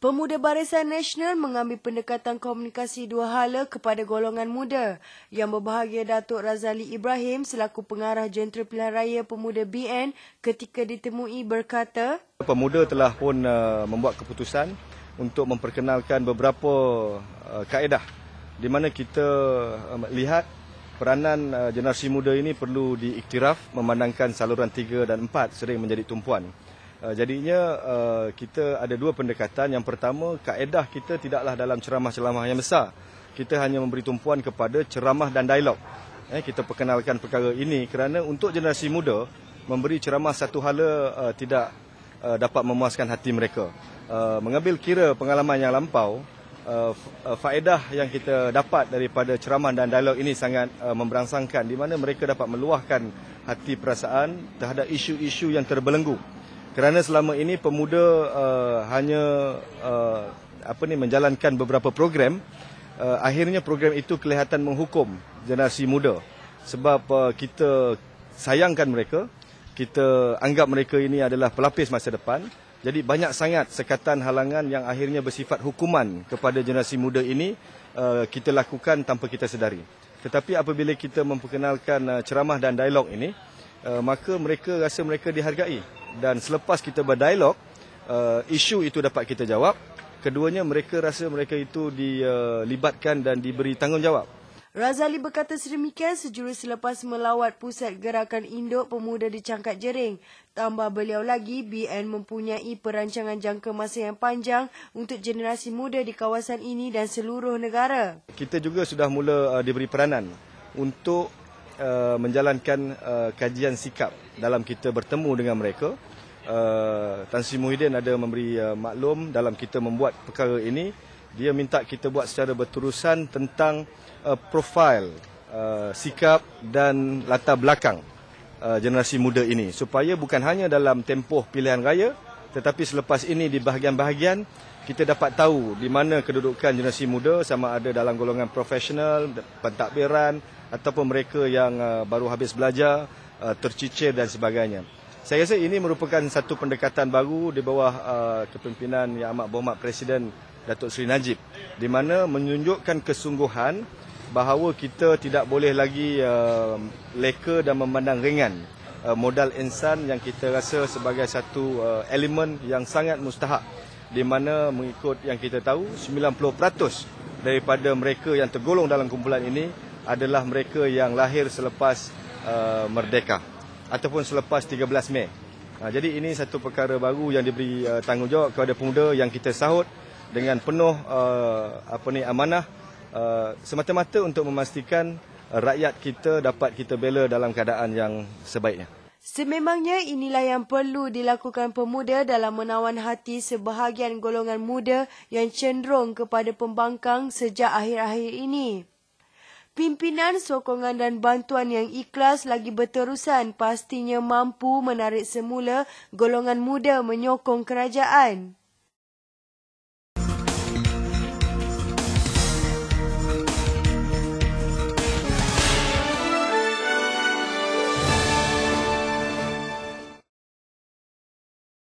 Pemuda Barisan Nasional mengambil pendekatan komunikasi dua hala kepada golongan muda. Yang berbahagia Datuk Razali Ibrahim selaku pengarah Jentera Pilihan Raya Pemuda BN ketika ditemui berkata, pemuda telah pun membuat keputusan untuk memperkenalkan beberapa kaedah di mana kita lihat peranan generasi muda ini perlu diiktiraf memandangkan saluran 3 dan 4 sering menjadi tumpuan. Jadinya kita ada dua pendekatan. Yang pertama, kaedah kita tidaklah dalam ceramah-ceramah yang besar. Kita hanya memberi tumpuan kepada ceramah dan dialog. Kita perkenalkan perkara ini kerana untuk generasi muda, memberi ceramah satu hala tidak dapat memuaskan hati mereka. Mengambil kira pengalaman yang lampau, faedah yang kita dapat daripada ceramah dan dialog ini sangat memberangsangkan di mana mereka dapat meluahkan hati perasaan terhadap isu-isu yang terbelenggu. Kerana selama ini pemuda hanya menjalankan beberapa program, akhirnya program itu kelihatan menghukum generasi muda. Sebab kita sayangkan mereka, kita anggap mereka ini adalah pelapis masa depan. Jadi banyak sangat sekatan halangan yang akhirnya bersifat hukuman kepada generasi muda ini kita lakukan tanpa kita sedari. Tetapi apabila kita memperkenalkan ceramah dan dialog ini, maka mereka rasa mereka dihargai. Dan selepas kita berdialog, isu itu dapat kita jawab. Keduanya, mereka rasa mereka itu dilibatkan dan diberi tanggungjawab. Razali berkata sedemikian sejurus selepas melawat pusat gerakan induk pemuda di Cangkat Jering. Tambah beliau lagi, BN mempunyai perancangan jangka masa yang panjang untuk generasi muda di kawasan ini dan seluruh negara. Kita juga sudah mula diberi peranan untuk menjalankan kajian sikap dalam kita bertemu dengan mereka. Tan Sri Muhyiddin ada memberi maklum dalam kita membuat perkara ini. Dia minta kita buat secara berterusan tentang profil, sikap dan latar belakang generasi muda ini. Supaya bukan hanya dalam tempoh pilihan raya, tetapi selepas ini di bahagian-bahagian kita dapat tahu di mana kedudukan generasi muda, sama ada dalam golongan profesional, pentadbiran ataupun mereka yang baru habis belajar, tercicir dan sebagainya. Saya rasa ini merupakan satu pendekatan baru di bawah kepimpinan Yang Amat Berhormat Presiden Datuk Seri Najib, di mana menunjukkan kesungguhan bahawa kita tidak boleh lagi leka dan memandang ringan modal insan yang kita rasa sebagai satu elemen yang sangat mustahak, di mana mengikut yang kita tahu 90% daripada mereka yang tergolong dalam kumpulan ini adalah mereka yang lahir selepas merdeka ataupun selepas 13 Mei. Jadi ini satu perkara baru yang diberi tanggungjawab kepada pemuda yang kita sahut dengan penuh amanah, semata-mata untuk memastikan rakyat kita dapat kita bela dalam keadaan yang sebaiknya. Sememangnya inilah yang perlu dilakukan pemuda dalam menawan hati sebahagian golongan muda yang cenderung kepada pembangkang sejak akhir-akhir ini. Pimpinan, sokongan dan bantuan yang ikhlas lagi berterusan pastinya mampu menarik semula golongan muda menyokong kerajaan.